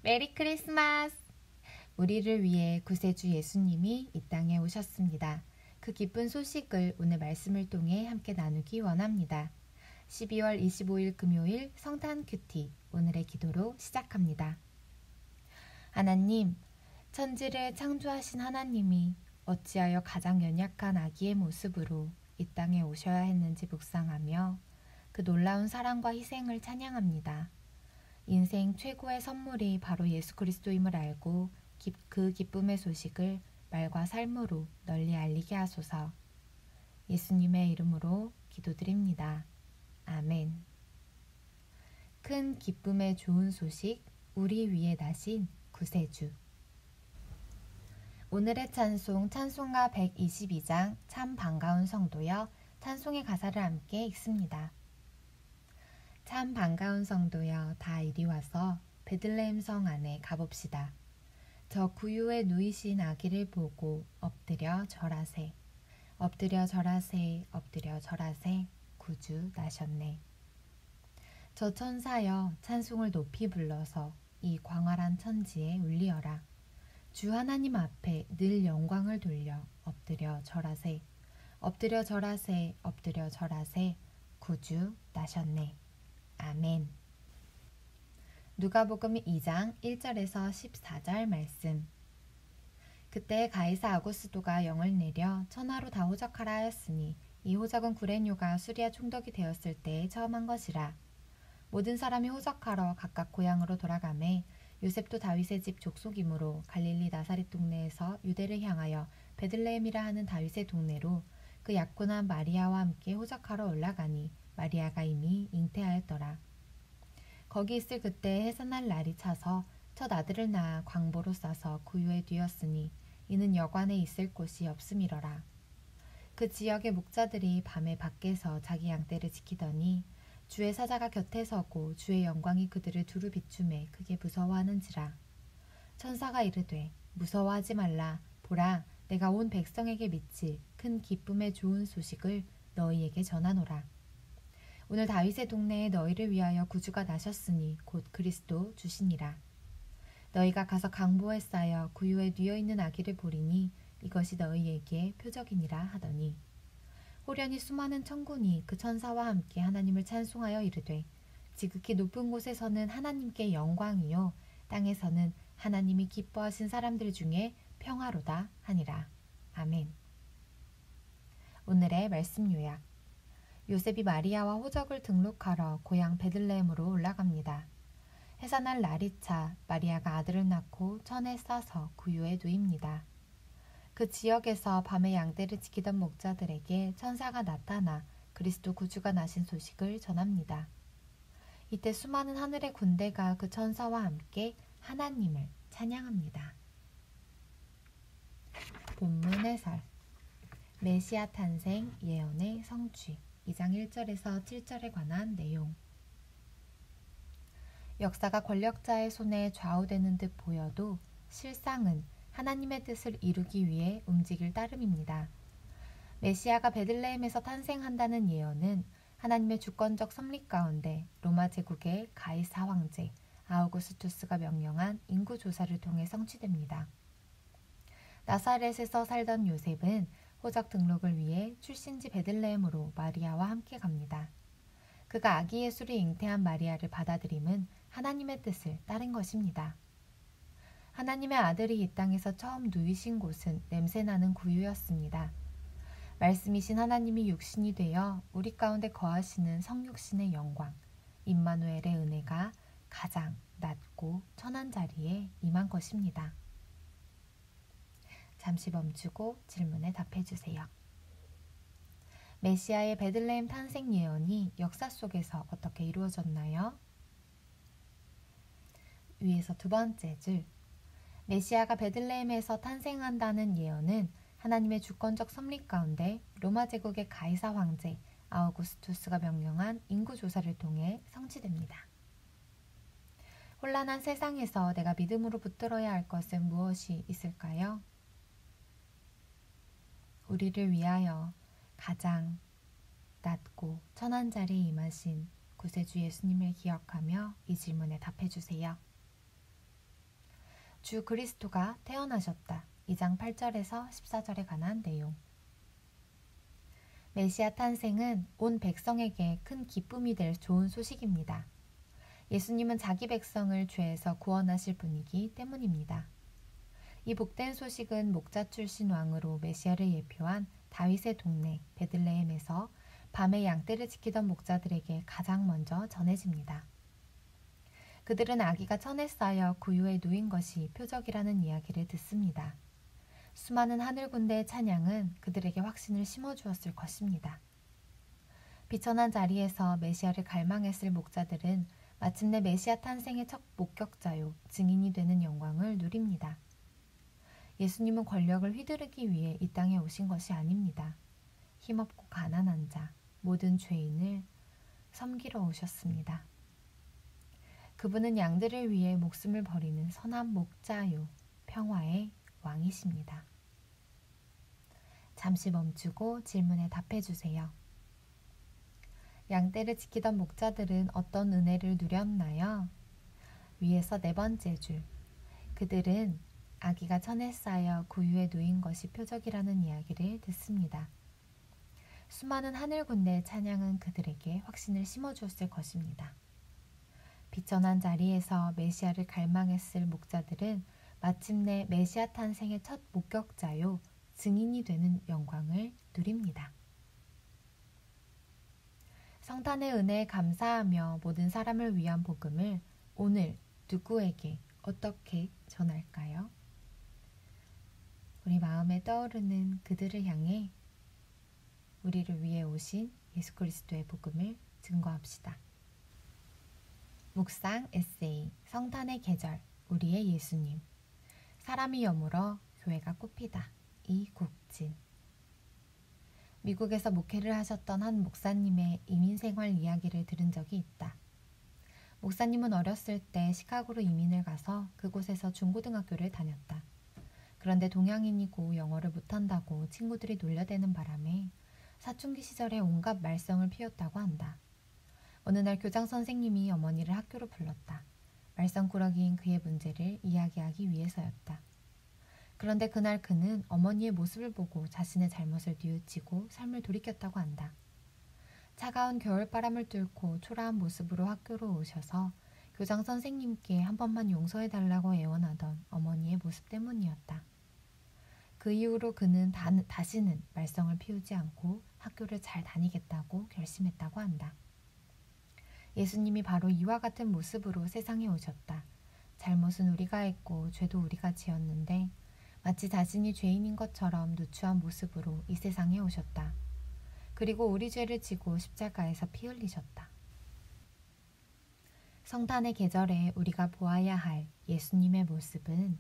메리 크리스마스! 우리를 위해 구세주 예수님이 이 땅에 오셨습니다. 그 기쁜 소식을 오늘 말씀을 통해 함께 나누기 원합니다. 12월 25일 금요일 성탄 큐티 오늘의 기도로 시작합니다. 하나님, 천지를 창조하신 하나님이 어찌하여 가장 연약한 아기의 모습으로 이 땅에 오셔야 했는지 묵상하며 그 놀라운 사랑과 희생을 찬양합니다. 인생 최고의 선물이 바로 예수 그리스도임을 알고 그 기쁨의 소식을 말과 삶으로 널리 알리게 하소서. 예수님의 이름으로 기도드립니다. 아멘. 큰 기쁨의 좋은 소식, 우리 위에 나신 구세주. 오늘의 찬송, 찬송가 122장 참 반가운 성도여, 찬송의 가사를 함께 읽습니다. 참 반가운 성도여, 다 이리 와서 베들레헴 성 안에 가봅시다. 저 구유에 누이신 아기를 보고 엎드려 절하세. 엎드려 절하세, 엎드려 절하세, 구주 나셨네. 저 천사여, 찬송을 높이 불러서 이 광활한 천지에 울리어라. 주 하나님 앞에 늘 영광을 돌려 엎드려 절하세. 엎드려 절하세, 엎드려 절하세, 구주 나셨네. 아멘. 누가복음 2장 1절에서 14절 말씀. 그때 가이사 아구스도가 영을 내려 천하로 다 호적하라 하였으니 이 호적은 구레뇨가 수리아 총독이 되었을 때에 처음 한 것이라. 모든 사람이 호적하러 각각 고향으로 돌아가매 요셉도 다윗의 집 족속이므로 갈릴리 나사렛 동네에서 유대를 향하여 베들레헴이라 하는 다윗의 동네로 그 약혼한 마리아와 함께 호적하러 올라가니 마리아가 이미 잉태하였더라. 거기 있을 그때 해산할 날이 차서 첫 아들을 낳아 광보로 싸서 구유에 뒤었으니 이는 여관에 있을 곳이 없음이러라. 그 지역의 목자들이 밤에 밖에서 자기 양떼를 지키더니 주의 사자가 곁에 서고 주의 영광이 그들을 두루 비추매 크게 무서워하는지라. 천사가 이르되 무서워하지 말라. 보라, 내가 온 백성에게 미칠 큰 기쁨의 좋은 소식을 너희에게 전하노라. 오늘 다윗의 동네에 너희를 위하여 구주가 나셨으니 곧 그리스도 주시니라. 너희가 가서 강보에 쌓여 구유에 뉘어있는 아기를 보리니 이것이 너희에게 표적이니라 하더니 호련히 수많은 천군이 그 천사와 함께 하나님을 찬송하여 이르되 지극히 높은 곳에서는 하나님께 영광이요 땅에서는 하나님이 기뻐하신 사람들 중에 평화로다 하니라. 아멘. 오늘의 말씀 요약. 요셉이 마리아와 호적을 등록하러 고향 베들레헴으로 올라갑니다. 해산할 날이 차 마리아가 아들을 낳고 천에 싸서 구유에 누입니다. 그 지역에서 밤에 양떼를 지키던 목자들에게 천사가 나타나 그리스도 구주가 나신 소식을 전합니다. 이때 수많은 하늘의 군대가 그 천사와 함께 하나님을 찬양합니다. 본문 해설. 메시아 탄생 예언의 성취 2장 1절에서 7절에 관한 내용. 역사가 권력자의 손에 좌우되는 듯 보여도 실상은 하나님의 뜻을 이루기 위해 움직일 따름입니다. 메시아가 베들레헴에서 탄생한다는 예언은 하나님의 주권적 섭리 가운데 로마 제국의 가이사 황제 아우구스투스가 명령한 인구 조사를 통해 성취됩니다. 나사렛에서 살던 요셉은 호적 등록을 위해 출신지 베들레헴으로 마리아와 함께 갑니다. 그가 아기 예수를 잉태한 마리아를 받아들임은 하나님의 뜻을 따른 것입니다. 하나님의 아들이 이 땅에서 처음 누이신 곳은 냄새나는 구유였습니다. 말씀이신 하나님이 육신이 되어 우리 가운데 거하시는 성육신의 영광, 임마누엘의 은혜가 가장 낮고 천한 자리에 임한 것입니다. 잠시 멈추고 질문에 답해주세요. 메시아의 베들레헴 탄생 예언이 역사 속에서 어떻게 이루어졌나요? 위에서 두 번째 줄. 메시아가 베들레헴에서 탄생한다는 예언은 하나님의 주권적 섭리 가운데 로마 제국의 가이사 황제 아우구스투스가 명령한 인구 조사를 통해 성취됩니다. 혼란한 세상에서 내가 믿음으로 붙들어야 할 것은 무엇이 있을까요? 우리를 위하여 가장 낮고 천한 자리에 임하신 구세주 예수님을 기억하며 이 질문에 답해주세요. 주 그리스도가 태어나셨다. 2장 8절에서 14절에 관한 내용. 메시아 탄생은 온 백성에게 큰 기쁨이 될 좋은 소식입니다. 예수님은 자기 백성을 죄에서 구원하실 분이기 때문입니다. 이 복된 소식은 목자 출신 왕으로 메시아를 예표한 다윗의 동네 베들레헴에서 밤에 양떼를 지키던 목자들에게 가장 먼저 전해집니다. 그들은 아기가 천에 쌓여 구유에 누인 것이 표적이라는 이야기를 듣습니다. 수많은 하늘 군대의 찬양은 그들에게 확신을 심어주었을 것입니다. 비천한 자리에서 메시아를 갈망했을 목자들은 마침내 메시아 탄생의 첫 목격자요 증인이 되는 영광을 누립니다. 예수님은 권력을 휘두르기 위해 이 땅에 오신 것이 아닙니다. 힘없고 가난한 자, 모든 죄인을 섬기러 오셨습니다. 그분은 양들을 위해 목숨을 버리는 선한 목자요, 평화의 왕이십니다. 잠시 멈추고 질문에 답해주세요. 양떼를 지키던 목자들은 어떤 은혜를 누렸나요? 위에서 네 번째 줄. 그들은 아기가 천에 쌓여 구유에 누인 것이 표적이라는 이야기를 듣습니다. 수많은 하늘 군대의 찬양은 그들에게 확신을 심어주었을 것입니다. 비천한 자리에서 메시아를 갈망했을 목자들은 마침내 메시아 탄생의 첫 목격자요 증인이 되는 영광을 누립니다. 성탄의 은혜에 감사하며 모든 사람을 위한 복음을 오늘 누구에게 어떻게 전할까요? 우리 마음에 떠오르는 그들을 향해 우리를 위해 오신 예수 그리스도의 복음을 증거합시다. 묵상 에세이 성탄의 계절 우리의 예수님. 사람이 여물어 교회가 꽃피다. 이국진. 미국에서 목회를 하셨던 한 목사님의 이민생활 이야기를 들은 적이 있다. 목사님은 어렸을 때 시카고로 이민을 가서 그곳에서 중고등학교를 다녔다. 그런데 동양인이고 영어를 못한다고 친구들이 놀려대는 바람에 사춘기 시절에 온갖 말썽을 피웠다고 한다. 어느 날 교장 선생님이 어머니를 학교로 불렀다. 말썽꾸러기인 그의 문제를 이야기하기 위해서였다. 그런데 그날 그는 어머니의 모습을 보고 자신의 잘못을 뉘우치고 삶을 돌이켰다고 한다. 차가운 겨울바람을 뚫고 초라한 모습으로 학교로 오셔서 교장 선생님께 한 번만 용서해달라고 애원하던 어머니의 모습 때문이었다. 그 이후로 그는 다시는 말썽을 피우지 않고 학교를 잘 다니겠다고 결심했다고 한다. 예수님이 바로 이와 같은 모습으로 세상에 오셨다. 잘못은 우리가 했고 죄도 우리가 지었는데 마치 자신이 죄인인 것처럼 누추한 모습으로 이 세상에 오셨다. 그리고 우리 죄를 지고 십자가에서 피 흘리셨다. 성탄의 계절에 우리가 보아야 할 예수님의 모습은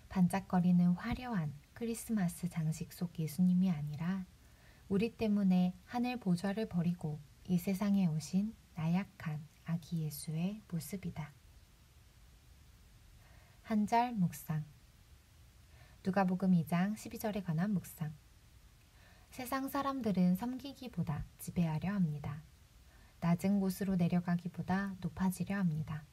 반짝거리는 화려한 크리스마스 장식 속 예수님이 아니라 우리 때문에 하늘 보좌를 버리고 이 세상에 오신 나약한 아기 예수의 모습이다. 한 절 묵상. 누가복음 2장 12절에 관한 묵상. 세상 사람들은 섬기기보다 지배하려 합니다. 낮은 곳으로 내려가기보다 높아지려 합니다.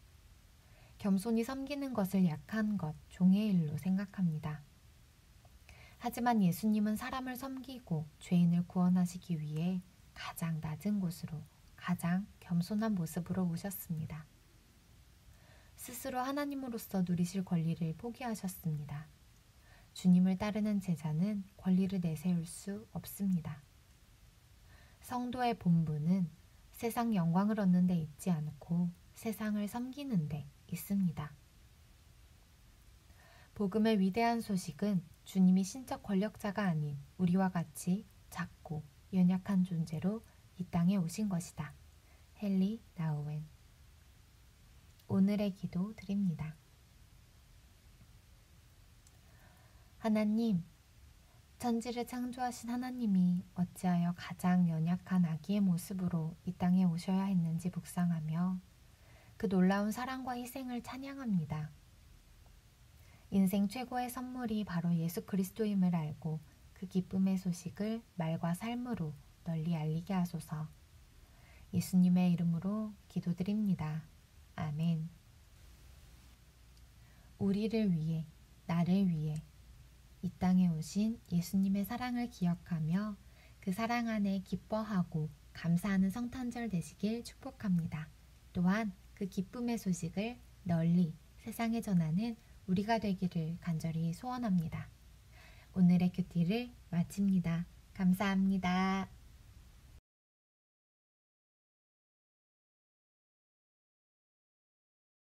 겸손히 섬기는 것을 약한 것, 종의 일로 생각합니다. 하지만 예수님은 사람을 섬기고 죄인을 구원하시기 위해 가장 낮은 곳으로 가장 겸손한 모습으로 오셨습니다. 스스로 하나님으로서 누리실 권리를 포기하셨습니다. 주님을 따르는 제자는 권리를 내세울 수 없습니다. 성도의 본분은 세상 영광을 얻는 데 있지 않고 세상을 섬기는 데 있습니다. 복음의 위대한 소식은 주님이 신적 권력자가 아닌 우리와 같이 작고 연약한 존재로 이 땅에 오신 것이다. 헨리 나우엔. 오늘의 기도 드립니다. 하나님, 천지를 창조하신 하나님이 어찌하여 가장 연약한 아기의 모습으로 이 땅에 오셔야 했는지 묵상하며 그 놀라운 사랑과 희생을 찬양합니다. 인생 최고의 선물이 바로 예수 그리스도임을 알고 그 기쁨의 소식을 말과 삶으로 널리 알리게 하소서. 예수님의 이름으로 기도드립니다. 아멘. 우리를 위해, 나를 위해 이 땅에 오신 예수님의 사랑을 기억하며 그 사랑 안에 기뻐하고 감사하는 성탄절 되시길 축복합니다. 또한 그 기쁨의 소식을 널리 세상에 전하는 우리가 되기를 간절히 소원합니다. 오늘의 큐티를 마칩니다. 감사합니다.